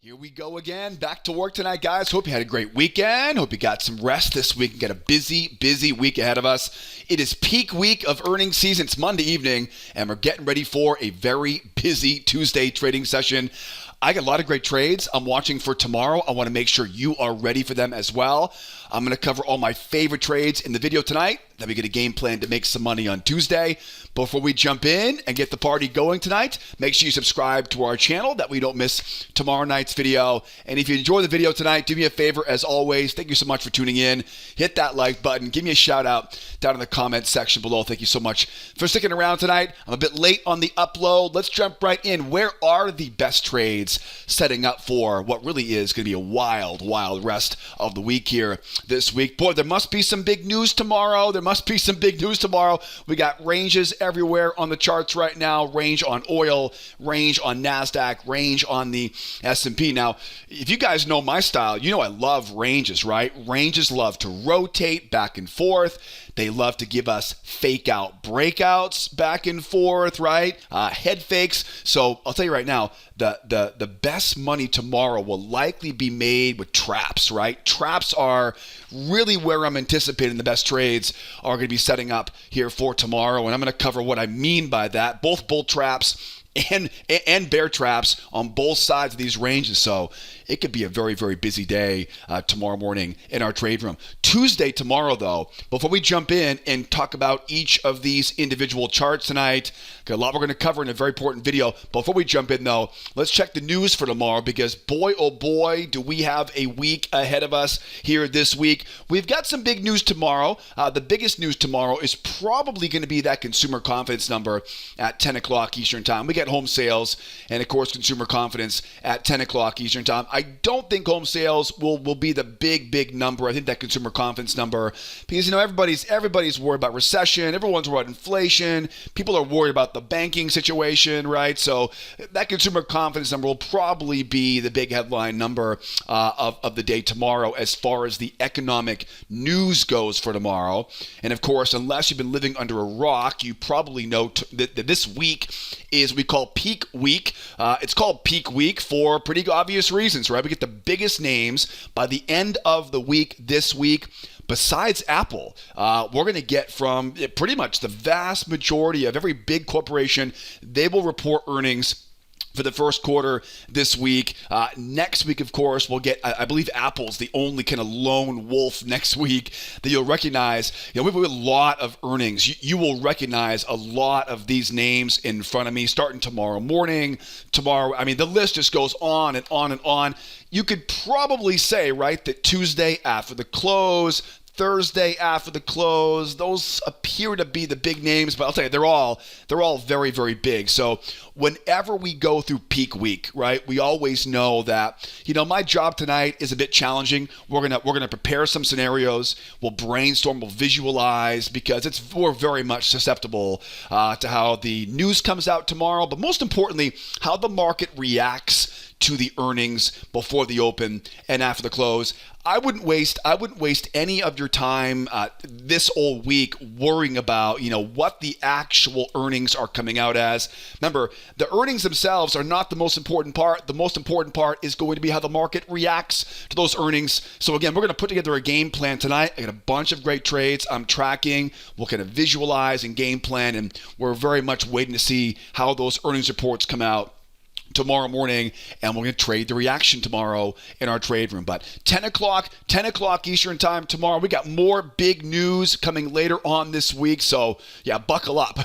Here we go again. Back to work tonight, guys. Hope you had a great weekend. Hope you got some rest this week and got a busy week ahead of us. It is peak week of earnings season. It's Monday evening, and we're getting ready for a very busy Tuesday trading session. I got a lot of great trades I'm watching for tomorrow. I want to make sure you are ready for them as well. I'm going to cover all my favorite trades in the video tonight. Then we get a game plan to make some money on Tuesday. Before we jump in and get the party going tonight, make sure you subscribe to our channel that we don't miss tomorrow night's video. And if you enjoy the video tonight, do me a favor as always. Thank you so much for tuning in. Hit that like button. Give me a shout out down in the comments section below. Thank you so much for sticking around tonight. I'm a bit late on the upload. Let's jump right in. Where are the best trades setting up for what really is going to be a wild rest of the week here this week? Boy, there must be some big news tomorrow. We got ranges everywhere on the charts right now. Range on oil, range on Nasdaq, range on the S&P. Now, if you guys know my style, you know I love ranges, right? Ranges love to rotate back and forth. They love to give us fake out breakouts back and forth, right? Head fakes. So I'll tell you right now, the best money tomorrow will likely be made with traps, right? Traps are really where I'm anticipating the best trades are going to be setting up here for tomorrow. And I'm going to cover what I mean by that, both bull traps and bear traps on both sides of these ranges. So it could be a very busy day tomorrow morning in our trade room. Tuesday tomorrow, though, before we jump in and talk about each of these individual charts tonight, got a lot we're going to cover in a very important video. Before we jump in, though, let's check the news for tomorrow because boy, oh boy, do we have a week ahead of us here this week. We've got some big news tomorrow. The biggest news tomorrow is probably going to be that consumer confidence number at 10 o'clock Eastern time. We get home sales and, of course, consumer confidence at 10 o'clock Eastern time. I don't think home sales will be the big number. I think that consumer confidence number, because, you know, everybody's worried about recession. Everyone's worried about inflation. People are worried about the banking situation, right? So that consumer confidence number will probably be the big headline number of the day tomorrow as far as the economic news goes for tomorrow. And, of course, unless you've been living under a rock, you probably know that this week is we call peak week. It's called peak week for pretty obvious reasons, right? We get the biggest names by the end of the week this week. Besides Apple, we're going to get from pretty much the vast majority of every big corporation. They will report earnings for the first quarter this week. Next week, of course, we'll get, I believe Apple's the only kind of lone wolf next week that you'll recognize. You know, we have a lot of earnings. You will recognize a lot of these names in front of me starting tomorrow morning. I mean, the list just goes on and on and on. You could probably say, right, that Tuesday after the close, Thursday after the close, those appear to be the big names, but I'll tell you, they're all very big. So whenever we go through peak week, right, we always know that, you know, my job tonight is a bit challenging. We're gonna prepare some scenarios. We'll brainstorm. We'll visualize because we're very much susceptible to how the news comes out tomorrow, but most importantly, how the market reacts to the earnings before the open and after the close. I wouldn't waste any of your time this whole week worrying about, you know, what the actual earnings are coming out as. Remember, the earnings themselves are not the most important part. The most important part is going to be how the market reacts to those earnings. So again, we're going to put together a game plan tonight. I got a bunch of great trades I'm tracking. We'll kind of visualize and game plan, and we're very much waiting to see how those earnings reports come out tomorrow morning, and we're going to trade the reaction tomorrow in our trade room. But 10 o'clock Eastern time tomorrow. We got more big news coming later on this week. So yeah, buckle up.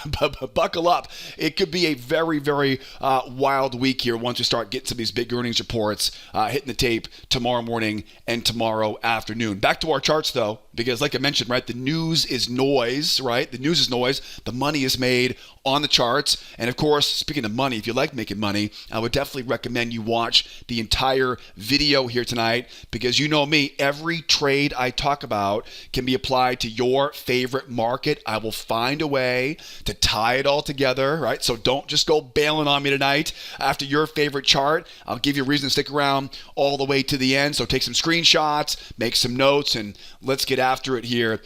Buckle up. It could be a very wild week here once we start getting some of these big earnings reports hitting the tape tomorrow morning and tomorrow afternoon. Back to our charts though, because like I mentioned, right, the news is noise, right? The news is noise. The money is made on the charts. And of course, speaking of money, if you like making money, I would definitely recommend you watch the entire video here tonight, because you know me, every trade I talk about can be applied to your favorite market. I will find a way to tie it all together, right? So don't just go bailing on me tonight after your favorite chart. I'll give you a reason to stick around all the way to the end. So take some screenshots, make some notes, and let's get after it here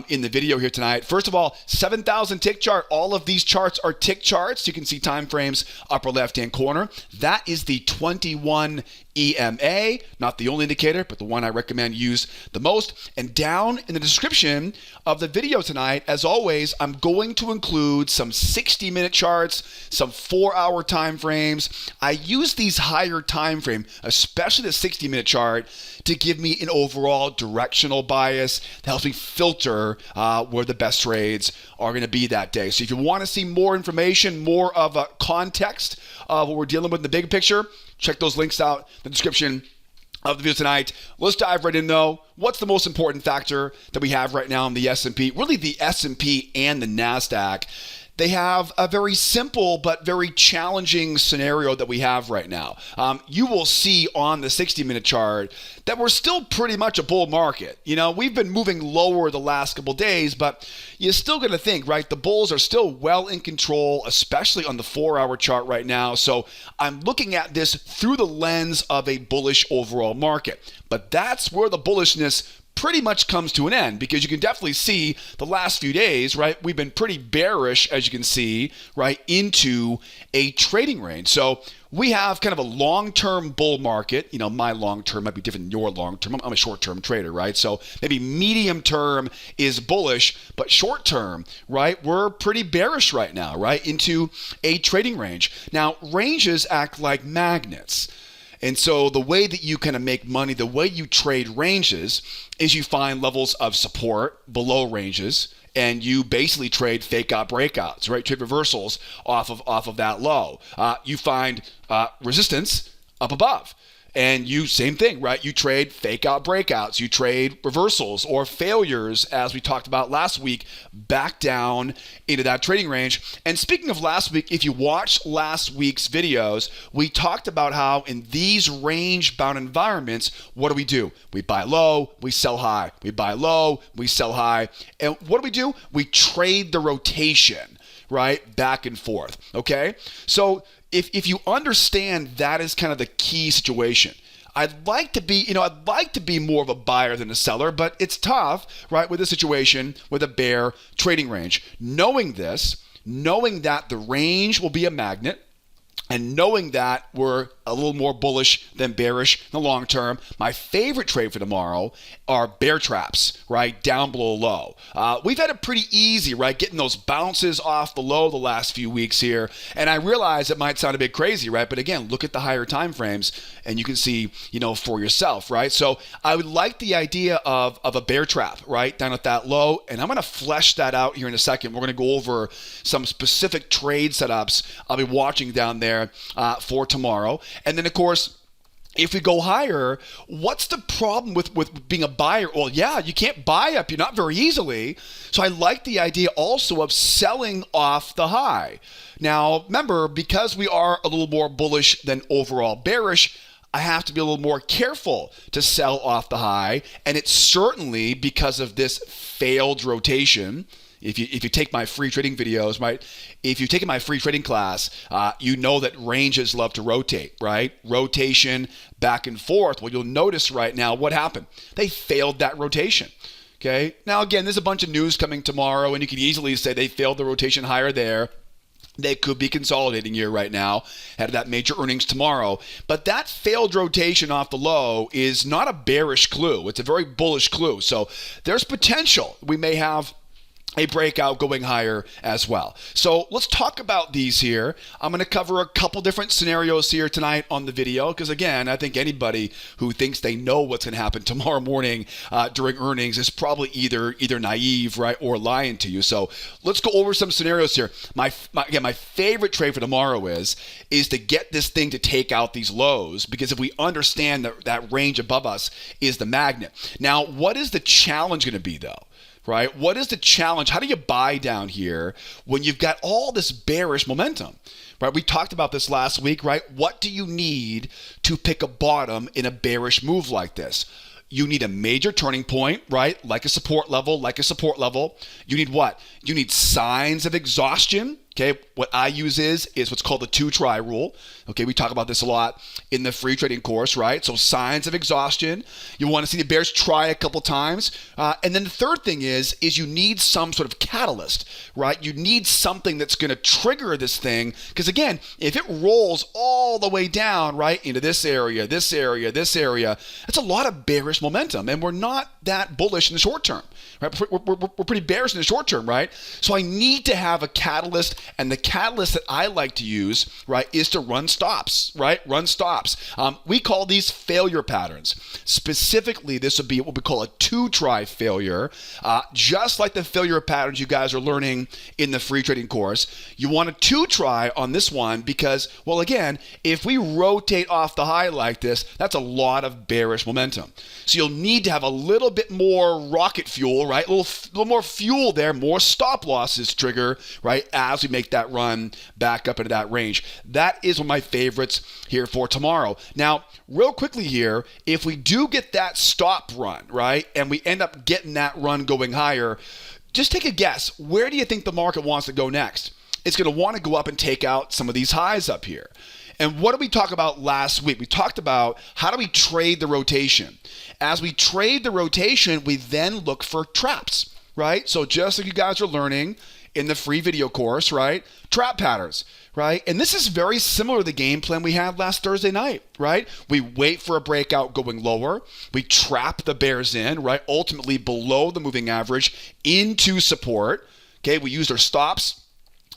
in the video here tonight. First of all, 7,000 tick chart. All of these charts charts are tick charts. You can see time frames upper left-hand corner. That is the 21 EMA, not the only indicator, but the one I recommend use the most. And down in the description of the video tonight, as always, I'm going to include some 60-minute charts, some 4-hour time frames. I use these higher time frame, especially the 60-minute chart, to give me an overall directional bias that helps me filter where the best trades are going to be that day. So if you want to see more information, more of a context of what we're dealing with in the big picture, check those links out in the description of the video tonight. Let's dive right in though. What's the most important factor that we have right now in the S&P? Really the S&P and the Nasdaq. They have a very simple but very challenging scenario that we have right now. You will see on the 60-minute chart that we're still pretty much a bull market. You know, we've been moving lower the last couple days, but you're still going to think, right, the bulls are still well in control, especially on the 4-hour chart right now. So I'm looking at this through the lens of a bullish overall market. But that's where the bullishness pretty much comes to an end, because you can definitely see the last few days, right? We've been pretty bearish, as you can see, right, into a trading range. So we have kind of a long-term bull market. You know, my long-term might be different than your long-term. I'm a short-term trader, right? So maybe medium-term is bullish, but short-term, right, we're pretty bearish right now, right, into a trading range. Now, ranges act like magnets. And so the way that you kind of make money, the way you trade ranges is you find levels of support below ranges, and you basically trade fake out breakouts, right? Trade reversals off of that low. You find resistance up above. And you, same thing, right? You trade fake out breakouts, you trade reversals or failures, as we talked about last week, back down into that trading range. And speaking of last week, if you watched last week's videos, we talked about how in these range-bound environments, what do? We buy low, we sell high. We buy low, we sell high. And what do? We trade the rotation, right? Back and forth, okay? So if you understand that is kind of the key situation, I'd like to be more of a buyer than a seller, but it's tough, right, with a situation with a bear trading range. Knowing this, knowing that the range will be a magnet, and knowing that we're a little more bullish than bearish in the long term, my favorite trade for tomorrow are bear traps, right, down below low. We've had it pretty easy, right, getting those bounces off the low the last few weeks here. And I realize it might sound a bit crazy, right? But again, look at the higher time frames and you can see, you know, for yourself, right? So I would like the idea of a bear trap, right, down at that low. And I'm going to flesh that out here in a second. We're going to go over some specific trade setups I'll be watching down there for tomorrow. And then, of course, if we go higher, what's the problem with being a buyer? Well, yeah, you can't buy up. You're not very easily. So I like the idea also of selling off the high. Now, remember, because we are a little more bullish than overall bearish, I have to be a little more careful to sell off the high. And it's certainly because of this failed rotation. If you take my free trading videos, right? If you've taken my free trading class, you know that ranges love to rotate, right? Rotation back and forth. Well, you'll notice right now what happened. They failed that rotation. Okay. Now, again, there's a bunch of news coming tomorrow, and you could easily say they failed the rotation higher there. They could be consolidating here right now ahead of that major earnings tomorrow. But that failed rotation off the low is not a bearish clue. It's a very bullish clue. So there's potential. We may have a breakout going higher as well. So let's talk about these here. I'm going to cover a couple different scenarios here tonight on the video because, again, I think anybody who thinks they know what's going to happen tomorrow morning during earnings is probably either naive, right, or lying to you. So let's go over some scenarios here. My favorite trade for tomorrow is to get this thing to take out these lows, because if we understand that range above us is the magnet. Now, what is the challenge going to be, though? Right? What is the challenge? How do you buy down here when you've got all this bearish momentum? Right? We talked about this last week, right? What do you need to pick a bottom in a bearish move like this? You need a major turning point, right? Like a support level. You need what? You need signs of exhaustion, Okay, what I use is what's called the 2-try rule. Okay, we talk about this a lot in the free trading course, right? So signs of exhaustion. You want to see the bears try a couple times. And then the third thing is you need some sort of catalyst, right? You need something that's going to trigger this thing. Because again, if it rolls all the way down, right, into this area, this area, this area, that's a lot of bearish momentum. And we're not that bullish in the short term. Right? We're pretty bearish in the short term, right? So I need to have a catalyst, and the catalyst that I like to use, right, is to run stops, right? Run stops. We call these failure patterns. Specifically, this would be what we call a 2-try failure, just like the failure patterns you guys are learning in the free trading course. You want a 2-try on this one because, well, again, if we rotate off the high like this, that's a lot of bearish momentum. So you'll need to have a little bit more rocket fuel, right? A little more fuel there, more stop losses trigger, right, as we make that run back up into that range. That is one of my favorites here for tomorrow. Now, real quickly here, if we do get that stop run, right, and we end up getting that run going higher, just take a guess. Where do you think the market wants to go next? It's going to want to go up and take out some of these highs up here. And what did we talk about last week? We talked about how do we trade the rotation. As we trade the rotation, we then look for traps, right? So just like you guys are learning in the free video course, right? Trap patterns, right? And this is very similar to the game plan we had last Thursday night, right? We wait for a breakout going lower. We trap the bears in, right? Ultimately below the moving average into support. Okay, we used our stops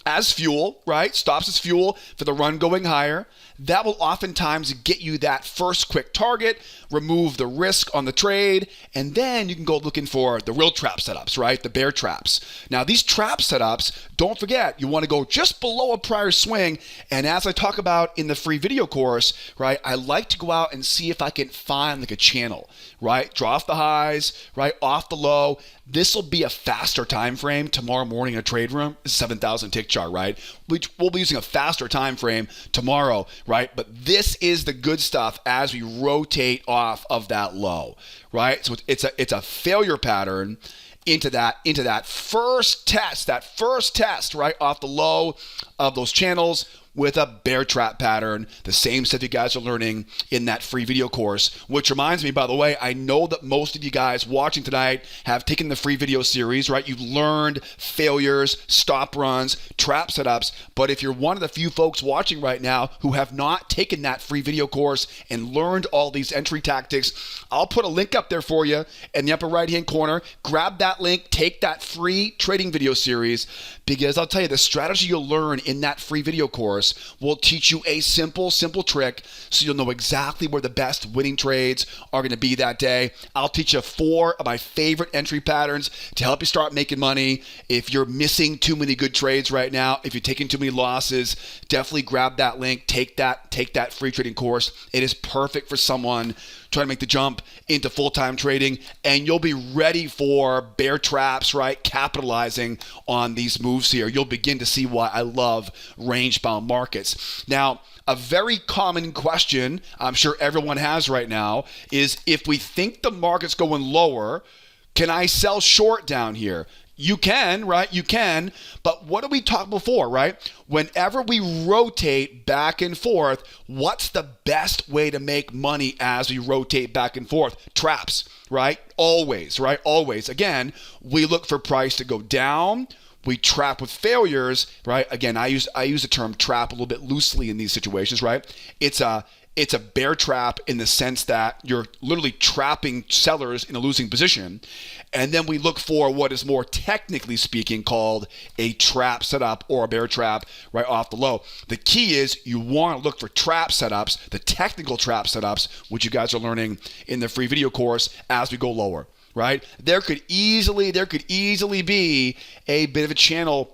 as fuel, right? Stops as fuel for the run going higher. That will oftentimes get you that first quick target, remove the risk on the trade, and then you can go looking for the real trap setups, right? The bear traps. Now, these trap setups, don't forget, you want to go just below a prior swing. And as I talk about in the free video course, right, I like to go out and see if I can find like a channel, right? Draw off the highs, right? Off the low. This will be a faster time frame tomorrow morning in a trade room. 7,000 tick chart, right? We'll be using a faster time frame tomorrow, right? But this is the good stuff as we rotate off of that low, right? So it's a failure pattern into that first test, right, off the low of those channels with a bear trap pattern, the same stuff you guys are learning in that free video course, which reminds me, by the way, I know that most of you guys watching tonight have taken the free video series, right? You've learned failures, stop runs, trap setups, but if you're one of the few folks watching right now who have not taken that free video course and learned all these entry tactics, I'll put a link up there for you in the upper right-hand corner. Grab that link, take that free trading video series, because I'll tell you, the strategy you'll learn in that free video course will teach you a simple trick so you'll know exactly where the best winning trades are going to be that day. I'll teach you 4 of my favorite entry patterns to help you start making money. If you're missing too many good trades right now, if you're taking too many losses, definitely grab that link, take that free trading course. It is perfect for someone trying to make the jump into full-time trading, and you'll be ready for bear traps, right? Capitalizing on these moves here. You'll begin to see why I love range-bound markets. Now, a very common question I'm sure everyone has right now is, if we think the market's going lower, can I sell short down here? You can, right? You can. But what did we talk before, right? Whenever we rotate back and forth, what's the best way to make money as we rotate back and forth? Traps, right? Always, right? Always. Again, we look for price to go down. We trap with failures, right? Again, I use the term trap a little bit loosely in these situations, right? It's a bear trap in the sense that you're literally trapping sellers in a losing position. And then we look for what is more technically speaking called a trap setup or a bear trap right off the low. The key is you want to look for trap setups, the technical trap setups, which you guys are learning in the free video course as we go lower, right? There could easily be a bit of a channel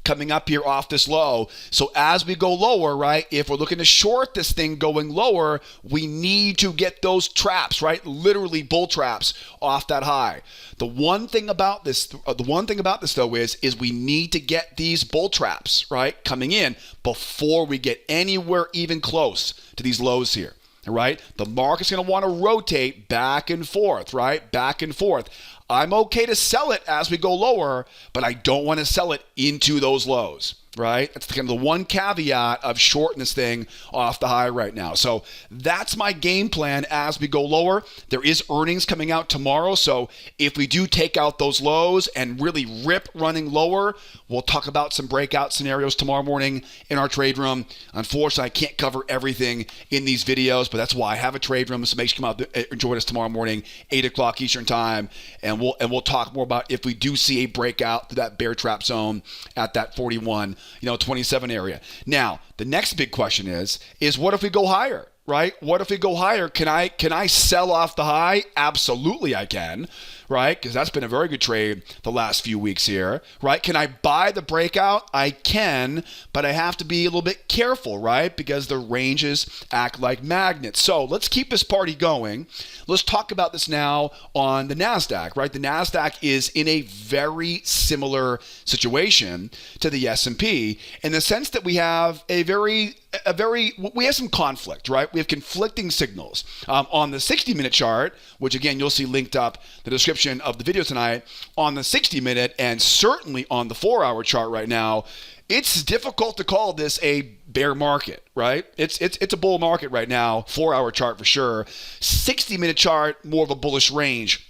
coming up here off this low. So as we go lower, right, if we're looking to short this thing going lower, we need to get those traps, right? Literally bull traps off that high. The one thing about this though is we need to get these bull traps, right, coming in before we get anywhere even close to these lows here. Right? The market's going to want to rotate back and forth, right? Back and forth. I'm okay to sell it as we go lower, but I don't want to sell it into those lows, right? That's kind of the one caveat of shorting this thing off the high right now. So that's my game plan as we go lower. There is earnings coming out tomorrow. So if we do take out those lows and really rip running lower, we'll talk about some breakout scenarios tomorrow morning in our trade room. Unfortunately, I can't cover everything in these videos, but that's why I have a trade room. So make sure you come out and join us tomorrow morning, 8 o'clock Eastern time. And we'll talk more about if we do see a breakout to that bear trap zone at that 41, 27 area. Now, the next big question is what if we go higher, right? What if we go higher? Can I sell off the high? Absolutely I can, right? Because that's been a very good trade the last few weeks here, right? Can I buy the breakout? I can, but I have to be a little bit careful, right? Because the ranges act like magnets. So let's keep this party going. Let's talk about this now on the Nasdaq, right? The Nasdaq is in a very similar situation to the S&P in the sense that we have we have some conflict, right? We have conflicting signals. On the 60-minute chart, which again, you'll see linked up the description of the video tonight, on the 60-minute and certainly on the 4-hour chart right now, it's difficult to call this a bear market, right? It's a bull market right now, 4-hour chart for sure. 60-minute chart, more of a bullish range.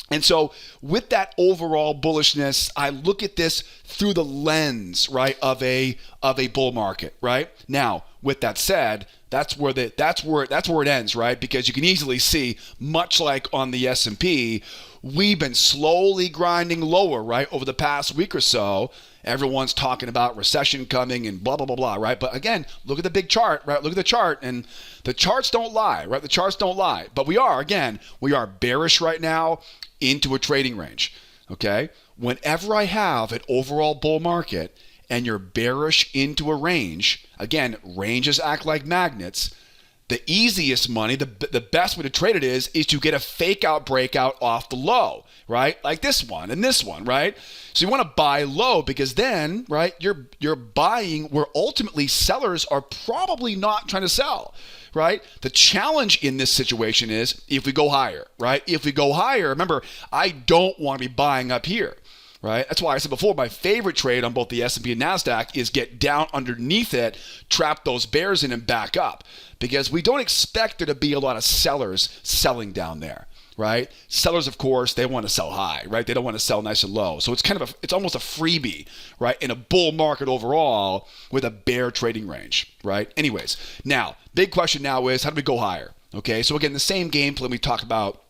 And so with that overall bullishness, I look at this through the lens, right, of a bull market, right? Now, with that said, that's where it ends, right? Because you can easily see, much like on the S&P, we've been slowly grinding lower, right, over the past week or so. Everyone's talking about recession coming and blah, blah, blah, blah, right? But again, look at the big chart, right? Look at the chart, and the charts don't lie, right? The charts don't lie. But we are bearish right now into a trading range, okay? Whenever I have an overall bull market and you're bearish into a range, again, ranges act like magnets. The easiest money, the best way to trade it is to get a fake out breakout off the low, right? Like this one and this one, right? So you want to buy low because then, right, you're buying where ultimately sellers are probably not trying to sell, right? The challenge in this situation is if we go higher, right? If we go higher, remember, I don't want to be buying up here. Right? That's why I said before, my favorite trade on both the S&P and NASDAQ is get down underneath it, trap those bears in and back up. Because we don't expect there to be a lot of sellers selling down there, right? Sellers, of course, they want to sell high, right? They don't want to sell nice and low. So it's it's almost a freebie, right? In a bull market overall with a bear trading range, right? Anyways, now, big question now is how do we go higher? Okay, so again, the same game plan we talked about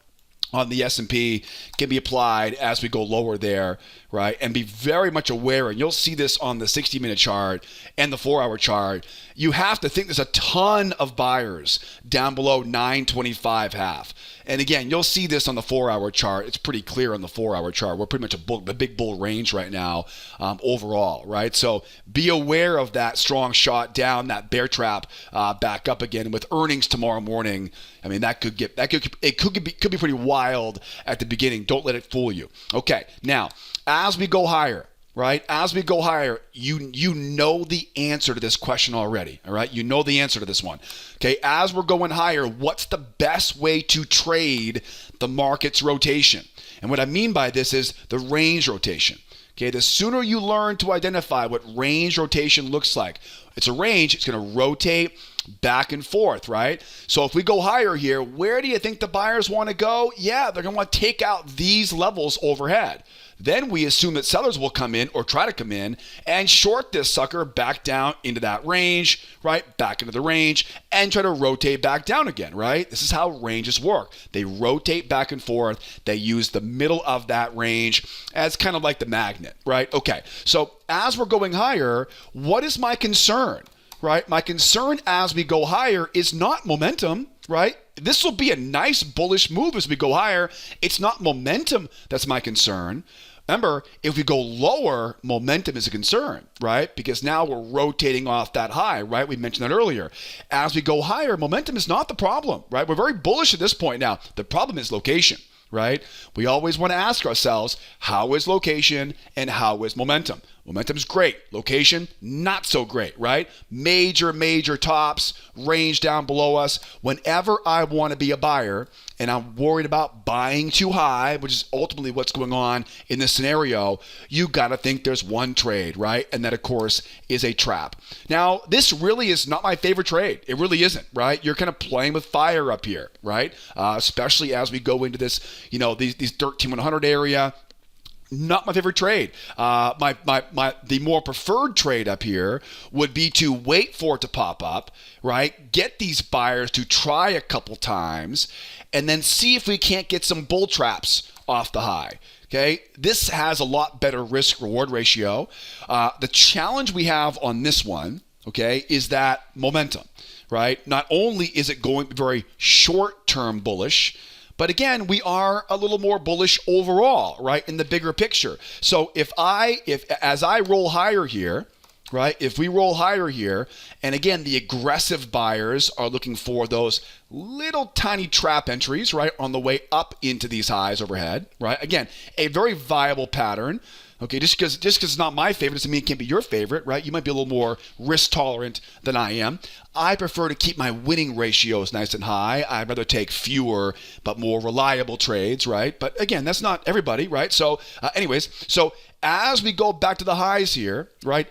on the S&P can be applied as we go lower there, right? And be very much aware, and you'll see this on the 60-minute chart and the 4-hour chart. You have to think there's a ton of buyers down below 925 half. And again, you'll see this on the 4-hour chart. It's pretty clear on the 4-hour chart. We're pretty much a big bull range right now overall, right? So be aware of that strong shot down, that bear trap back up again. And with earnings tomorrow morning, I mean, it could be pretty wild at the beginning. Don't let it fool you. Okay, now, as we go higher, right? As we go higher, you know the answer to this question already, all right? You know the answer to this one. Okay, as we're going higher, what's the best way to trade the market's rotation? And what I mean by this is the range rotation. Okay, the sooner you learn to identify what range rotation looks like, it's a range, it's going to rotate back and forth, right? So if we go higher here, where do you think the buyers want to go? Yeah, they're going to want to take out these levels overhead. Then we assume that sellers will come in or try to come in and short this sucker back down into that range, right? Back into the range and try to rotate back down again, right? This is how ranges work. They rotate back and forth. They use the middle of that range as kind of like the magnet, right? Okay, so as we're going higher, what is my concern, right? My concern as we go higher is not momentum, right? This will be a nice bullish move as we go higher. It's not momentum that's my concern. Remember, if we go lower, momentum is a concern, right? Because now we're rotating off that high, right? We mentioned that earlier. As we go higher, momentum is not the problem, right? We're very bullish at this point now. The problem is location, right? We always want to ask ourselves, how is location and how is momentum? Momentum's great. Location, not so great, right? Major tops, range down below us. Whenever I want to be a buyer and I'm worried about buying too high, which is ultimately what's going on in this scenario, you got to think there's one trade, right? And that, of course, is a trap. Now, this really is not my favorite trade. It really isn't, right? You're kind of playing with fire up here, right? Especially as we go into this, these 13,100 area. Not my favorite trade. The more preferred trade up here would be to wait for it to pop up, right? Get these buyers to try a couple times and then see if we can't get some bull traps off the high. Okay, this has a lot better risk reward ratio. The challenge we have on this one, okay, is that momentum, right? Not only is it going very short-term bullish, but again, we are a little more bullish overall, right, in the bigger picture. So as I roll higher here, right, if we roll higher here, and again, the aggressive buyers are looking for those little tiny trap entries, right, on the way up into these highs overhead, right? Again, a very viable pattern. Okay, just because it's not my favorite doesn't mean it can't be your favorite, right? You might be a little more risk tolerant than I am. I prefer to keep my winning ratios nice and high. I'd rather take fewer but more reliable trades, right? But again, that's not everybody, right? So anyways, as we go back to the highs here, right?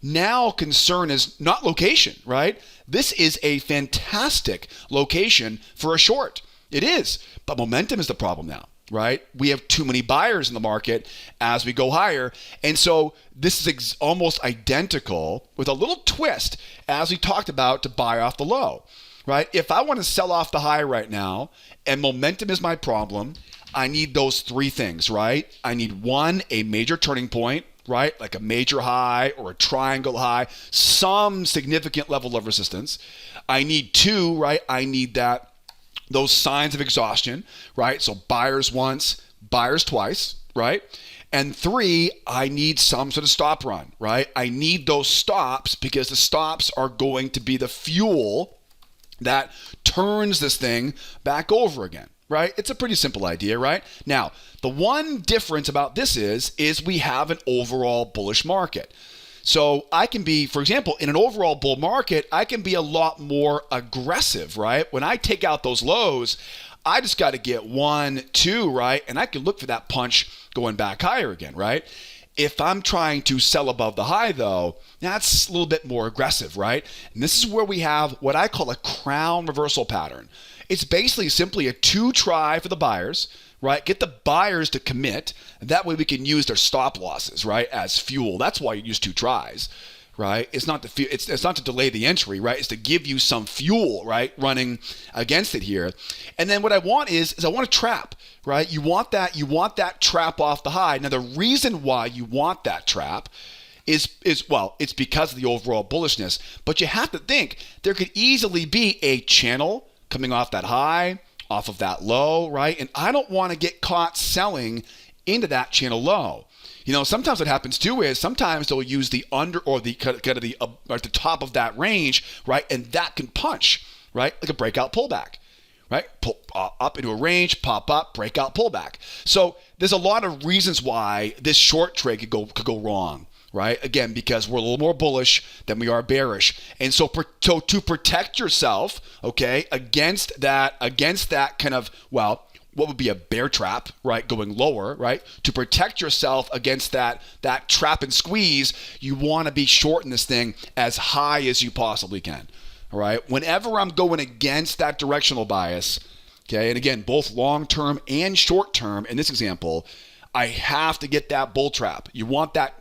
Now concern is not location, right? This is a fantastic location for a short. It is, but momentum is the problem now. Right? We have too many buyers in the market as we go higher. And so this is almost identical with a little twist as we talked about to buy off the low, right? If I want to sell off the high right now and momentum is my problem, I need those three things, right? I need one, a major turning point, right? Like a major high or a triangle high, some significant level of resistance. I need two, right? I need those signs of exhaustion, right? So buyers once, buyers twice, right? And three, I need some sort of stop run, right? I need those stops because the stops are going to be the fuel that turns this thing back over again, right? It's a pretty simple idea, right? Now, the one difference about this is we have an overall bullish market. So I can be, for example, in an overall bull market, I can be a lot more aggressive, right? When I take out those lows, I just got to get 1, 2, right? And I can look for that punch going back higher again, right? If I'm trying to sell above the high, though, that's a little bit more aggressive, right? And this is where we have what I call a crown reversal pattern. It's basically simply a 2-try for the buyers, right? Get the buyers to commit. That way we can use their stop losses, right, as fuel. That's why you use 2 tries, right? It's not to delay the entry, right? It's to give you some fuel, right, running against it here. And then what I want is I want a trap, right? You want that trap off the high. Now the reason why you want that trap is it's because of the overall bullishness. But you have to think there could easily be a channel coming off that high, off of that low, right? And I don't want to get caught selling into that channel low. Sometimes what happens too is sometimes they'll use the under or the kind of the at the top of that range, right? And that can punch, right? Like a breakout pullback, right? Pull up into a range, pop up, breakout pullback. So there's a lot of reasons why this short trade could go wrong. Right? Again, because we're a little more bullish than we are bearish. And so to protect yourself, okay, against that kind of, what would be a bear trap, right, going lower, right? To protect yourself against that trap and squeeze, you want to be shorting this thing as high as you possibly can, all right? Whenever I'm going against that directional bias, okay, and again, both long-term and short-term in this example, I have to get that bull trap. You want that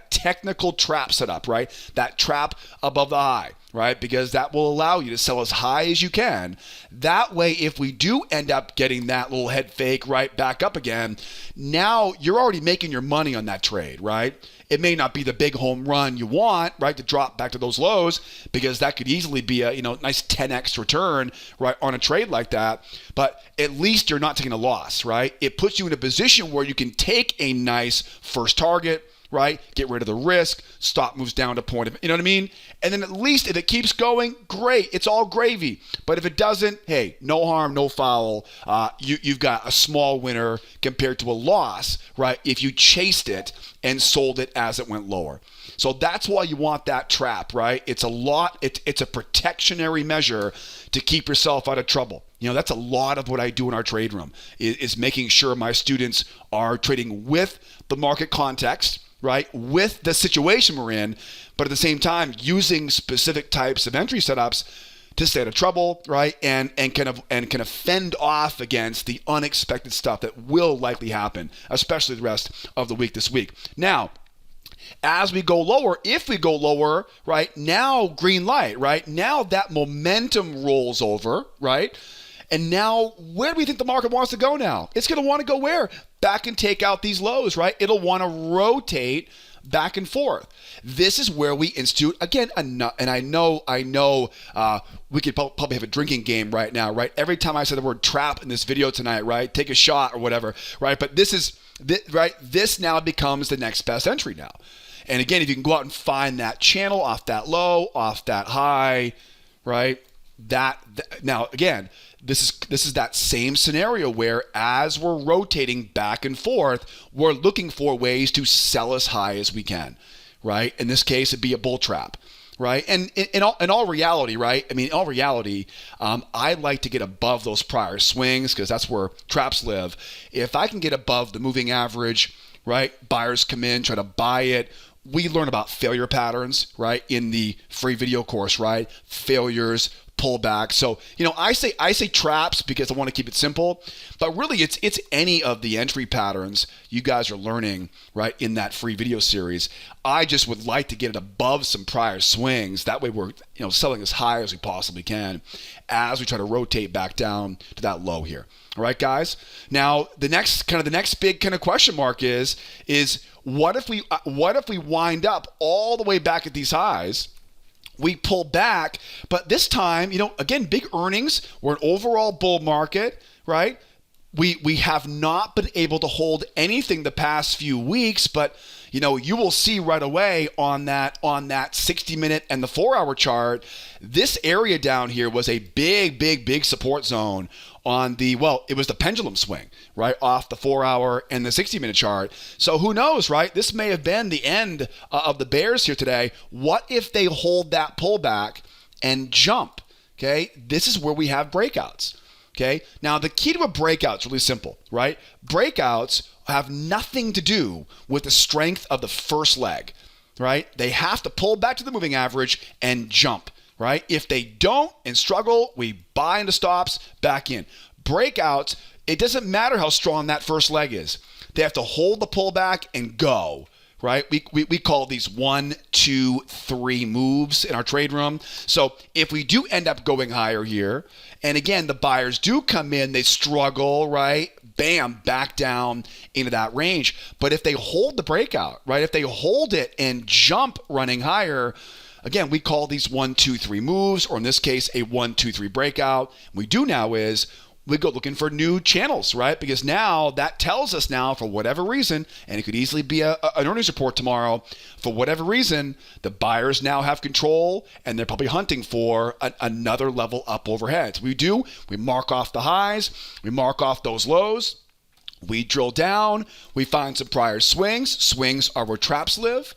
technical trap set up, right? That trap above the high, right? Because that will allow you to sell as high as you can. That way, if we do end up getting that little head fake right back up again, now you're already making your money on that trade, right? It may not be the big home run you want, right, to drop back to those lows, because that could easily be a nice 10x return, right, on a trade like that. But at least you're not taking a loss, right? It puts you in a position where you can take a nice first target, right? Get rid of the risk. Stop moves down to point of, you know what I mean? And then at least if it keeps going, great. It's all gravy. But if it doesn't, hey, no harm, no foul. You've got a small winner compared to a loss, right? If you chased it and sold it as it went lower. So that's why you want that trap, right? It's a protectionary measure to keep yourself out of trouble. You know, that's a lot of what I do in our trade room is making sure my students are trading with the market context, right? With the situation we're in, but at the same time using specific types of entry setups to stay out of trouble, right? And kind of fend off against the unexpected stuff that will likely happen, especially the rest of the week this week. Now, as we go lower, if we go lower, right, now green light, right? Now that momentum rolls over, right? And now where do we think the market wants to go now? It's going to want to go where? Back and take out these lows, right? It'll want to rotate back and forth. This is where we institute, again, and I know we could probably have a drinking game right now, right? Every time I say the word trap in this video tonight, right? Take a shot or whatever, right? But this now becomes the next best entry now. And again, if you can go out and find that channel off that low, off that high, right? Now again, this is that same scenario where as we're rotating back and forth, we're looking for ways to sell as high as we can, right? In this case, it'd be a bull trap, right? And in all reality, right? I mean, in all reality, I like to get above those prior swings because that's where traps live. If I can get above the moving average, right? Buyers come in, try to buy it. We learn about failure patterns, right? In the free video course, right? Failures, pullback. So, you know, I say traps because I want to keep it simple, but really it's any of the entry patterns you guys are learning, right, in that free video series. I just would like to get it above some prior swings. That way we're, you know, selling as high as we possibly can as we try to rotate back down to that low here. All right, guys. Now, the next big kind of question mark is what if we wind up all the way back at these highs? We pull back, but this time, you know, again, big earnings. We're an overall bull market, right? We have not been able to hold anything the past few weeks, but you know, you will see right away on that 60-minute and the 4-hour chart, this area down here was a big support zone on it was the pendulum swing, right, off the 4-hour and the 60-minute chart. So who knows, right? This may have been the end of the bears here today. What if they hold that pullback and jump? Okay, this is where we have breakouts. Okay, now the key to a breakout is really simple, right? Breakouts have nothing to do with the strength of the first leg, right? They have to pull back to the moving average and jump, right? If they don't and struggle, we buy into stops, back in. Breakouts, it doesn't matter how strong that first leg is. They have to hold the pullback and go, right? We call these 1, 2, 3 moves in our trade room. So if we do end up going higher here, and again, the buyers do come in, they struggle, right? Bam, back down into that range. But if they hold the breakout, right? If they hold it and jump running higher, again, we call these 1, 2, 3 moves, or in this case, a 1, 2, 3 breakout. What we do now is we go looking for new channels, right? Because now that tells us now, for whatever reason, and it could easily be an earnings report tomorrow, for whatever reason, the buyers now have control and they're probably hunting for another level up overhead. So we mark off the highs, we mark off those lows, we drill down, we find some prior swings. Swings are where traps live.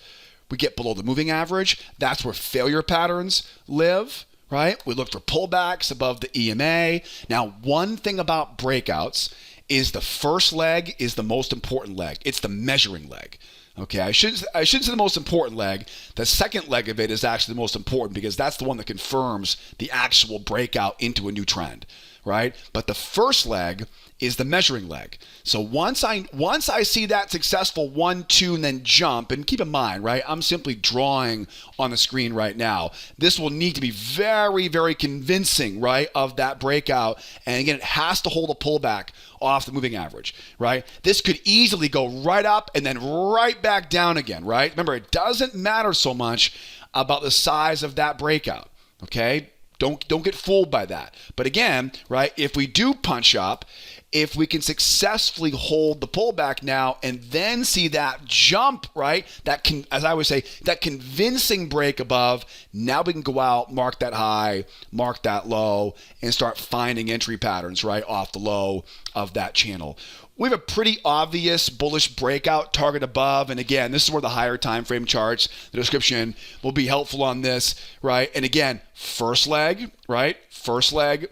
We get below the moving average. That's where failure patterns live. Right? We look for pullbacks above the EMA. Now, one thing about breakouts is the first leg is the most important leg. It's the measuring leg. Okay, I shouldn't say the most important leg. The second leg of it is actually the most important because that's the one that confirms the actual breakout into a new trend, right? But the first leg is the measuring leg. So once I see that successful 1, 2, and then jump, and keep in mind, right, I'm simply drawing on the screen right now. This will need to be very, very convincing, right, of that breakout. And again, it has to hold a pullback off the moving average, right? This could easily go right up and then right back down again, right? Remember, it doesn't matter so much about the size of that breakout, okay? Don't get fooled by that. But again, right, if we do punch up if we can successfully hold the pullback now and then see that jump, right? That can, as I would say, that convincing break above, now we can go out, mark that high, mark that low, and start finding entry patterns, right, off the low of that channel. We have a pretty obvious bullish breakout target above. And again, this is where the higher time frame charts, the description will be helpful on this, right? And again, first leg, right? First leg,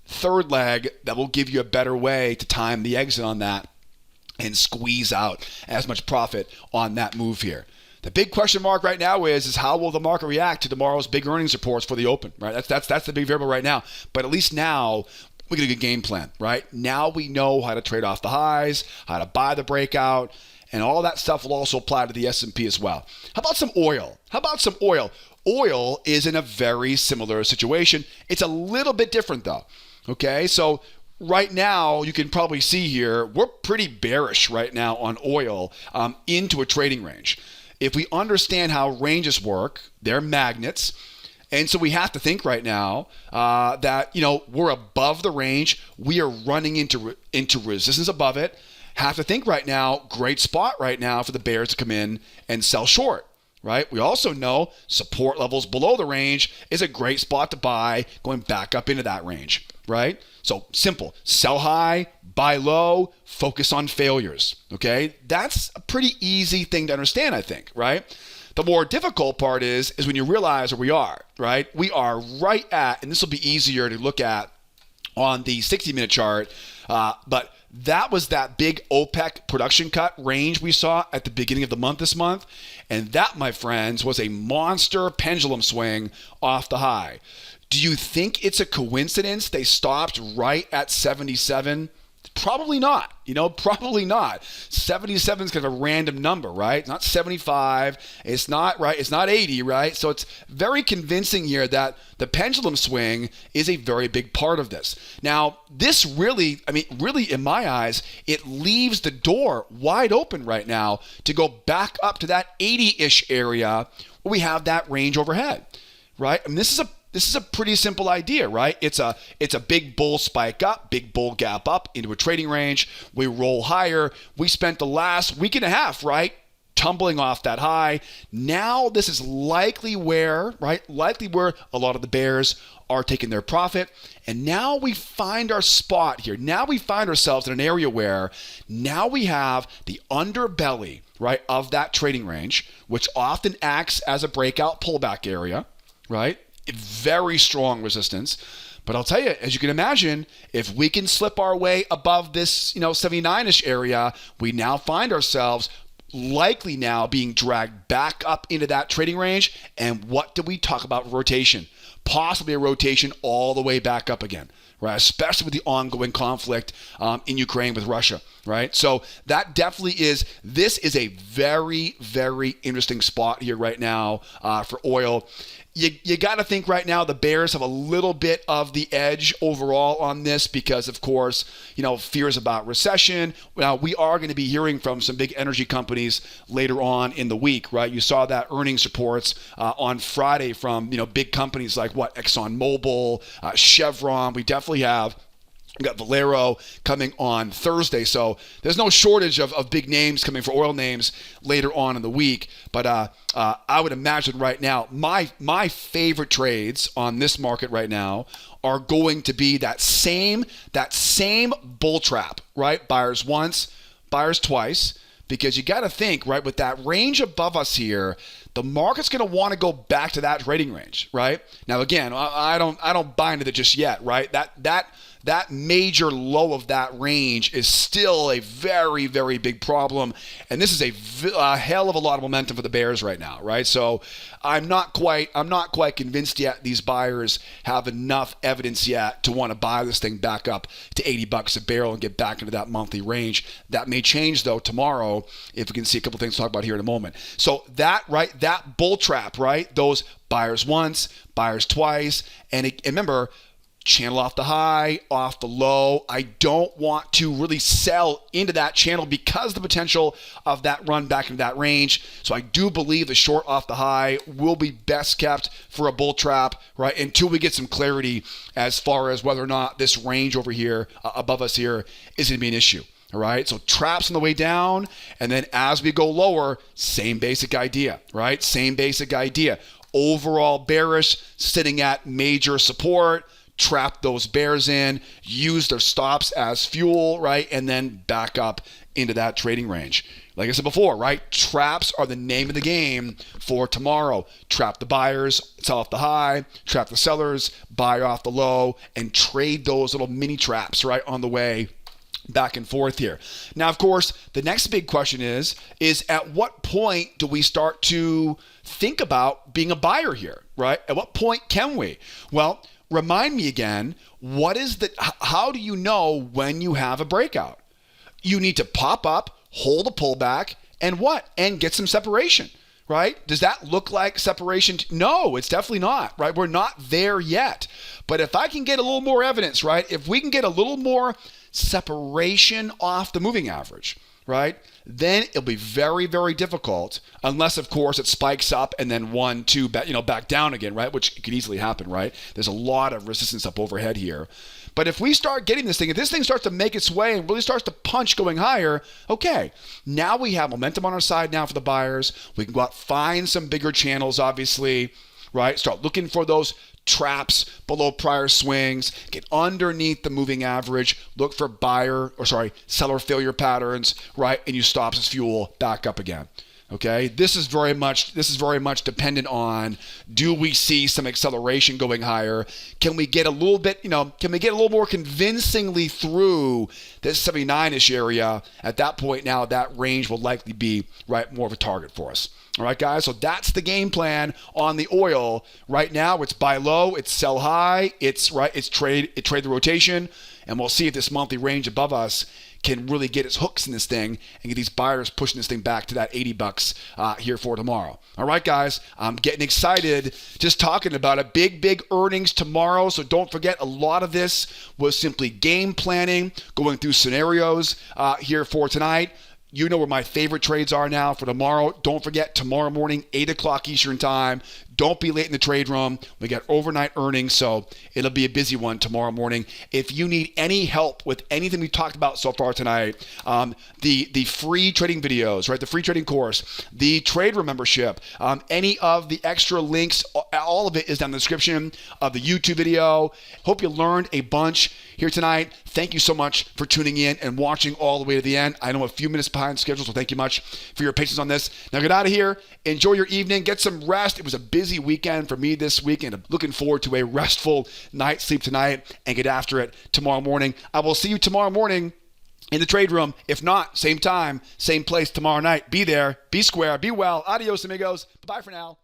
third leg, that will give you a better way to time the exit on that and squeeze out as much profit on that move here. The big question mark right now is how will the market react to tomorrow's big earnings reports for the open, right? That's the big variable right now. But at least now, we get a good game plan, right? Now we know how to trade off the highs, how to buy the breakout, and all that stuff will also apply to the S&P as well. How about some oil? Oil is in a very similar situation. It's a little bit different though, okay? So right now, you can probably see here, we're pretty bearish right now on oil into a trading range. If we understand how ranges work, they're magnets. And so we have to think right now that, we're above the range. We are running into resistance above it. Have to think right now, great spot right now for the bears to come in and sell short, right? We also know support levels below the range is a great spot to buy going back up into that range, right? So simple, sell high, buy low, focus on failures, okay? That's a pretty easy thing to understand, I think, right? The more difficult part is when you realize where we are, right? We are right at, and this will be easier to look at on the 60-minute chart, but that was that big OPEC production cut range we saw at the beginning of the month this month. And that, my friends, was a monster pendulum swing off the high. Do you think it's a coincidence they stopped right at 77? Probably not, probably not. 77 is kind of a random number, right? It's not 75. It's not, right? It's not 80, right? So it's very convincing here that the pendulum swing is a very big part of this. Now, this really in my eyes, it leaves the door wide open right now to go back up to that 80-ish area where we have that range overhead, right? I mean, this is a pretty simple idea, right? It's a big bull spike up, big bull gap up into a trading range. We roll higher. We spent the last week and a half, right, tumbling off that high. Now this is likely where a lot of the bears are taking their profit. And now we find our spot here. Now we find ourselves in an area where now we have the underbelly, right, of that trading range, which often acts as a breakout pullback area, right? Very strong resistance. But I'll tell you, as you can imagine, if we can slip our way above this, 79-ish area, we now find ourselves likely now being dragged back up into that trading range. And what do we talk about rotation? Possibly a rotation all the way back up again, right? Especially with the ongoing conflict in Ukraine with Russia, right? So that definitely this is a very, very interesting spot here right now for oil. You got to think right now the bears have a little bit of the edge overall on this because, of course, fears about recession. Now, we are going to be hearing from some big energy companies later on in the week, right? You saw that earnings reports on Friday from, big companies like ExxonMobil, Chevron. We definitely have. We got Valero coming on Thursday. So there's no shortage of big names coming for oil names later on in the week. But I would imagine right now, my favorite trades on this market right now are going to be that same bull trap, right? Buyers once, buyers twice. Because you got to think, right, with that range above us here, the market's going to want to go back to that trading range, right? Now, again, I don't buy into it just yet, right? That major low of that range is still a very, very big problem. And this is a hell of a lot of momentum for the bears right now, right? So I'm not quite convinced yet these buyers have enough evidence yet to want to buy this thing back up to $80 a barrel and get back into that monthly range. That may change though tomorrow if we can see a couple things to talk about here in a moment. So that bull trap, right? Those buyers once, buyers twice, and remember, channel off the high, off the low. I don't want to really sell into that channel because of the potential of that run back into that range. So I do believe the short off the high will be best kept for a bull trap, right? Until we get some clarity as far as whether or not this range over here above us here is going to be an issue. All right, so traps on the way down, and then as we go lower, same basic idea, right? Same basic idea. Overall bearish, sitting at major support, trap those bears in, use their stops as fuel, right? And then back up into that trading range. Like I said before, right? Traps are the name of the game for tomorrow. Trap the buyers, sell off the high, trap the sellers, buy off the low, and trade those little mini traps, right, on the way back and forth here. Now, of course, the next big question is at what point do we start to think about being a buyer here, right? At what point can we? Well, remind me again, how do you know when you have a breakout? You need to pop up, hold a pullback, and what? And get some separation, right? Does that look like separation? No, it's definitely not, right? We're not there yet. But if I can get a little more evidence, right? If we can get a little more separation off the moving average, right? Then it'll be very, very difficult, unless, of course, it spikes up and then 1, 2, back down again, right? Which could easily happen, right? There's a lot of resistance up overhead here. But if we start getting this thing, if this thing starts to make its way and really starts to punch going higher, okay, now we have momentum on our side now for the buyers. We can go out, find some bigger channels, obviously, right? Start looking for those traps below prior swings, get underneath the moving average, look for seller failure patterns, right? And you stops as fuel back up again. Okay, this is very much dependent on, do we see some acceleration going higher? Can we get a little bit, can we get a little more convincingly through this 79-ish area? At that point now, that range will likely be, right, more of a target for us. All right, guys, so that's the game plan on the oil. Right now, it's buy low, it's sell high, it's trade the rotation, and we'll see if this monthly range above us can really get its hooks in this thing and get these buyers pushing this thing back to that $80 here for tomorrow. All right, guys, I'm getting excited just talking about it. Big earnings tomorrow. So don't forget, a lot of this was simply game planning, going through scenarios here for tonight. You know where my favorite trades are now for tomorrow. Don't forget, tomorrow morning, 8 o'clock Eastern time. Don't be late in the trade room. We got overnight earnings, so it'll be a busy one tomorrow morning. If you need any help with anything we talked about so far tonight, the free trading videos, right? The free trading course, the trade room membership, any of the extra links, all of it is down in the description of the YouTube video. Hope you learned a bunch here tonight. Thank you so much for tuning in and watching all the way to the end. I know I'm a few minutes behind schedule, so thank you much for your patience on this. Now get out of here. Enjoy your evening. Get some rest. It was a busy weekend for me this week, and I'm looking forward to a restful night's sleep tonight and get after it tomorrow morning. I will see you tomorrow morning in the trade room. If not, same time, same place tomorrow night. Be there, be square, be well. Adios, amigos. Bye for now.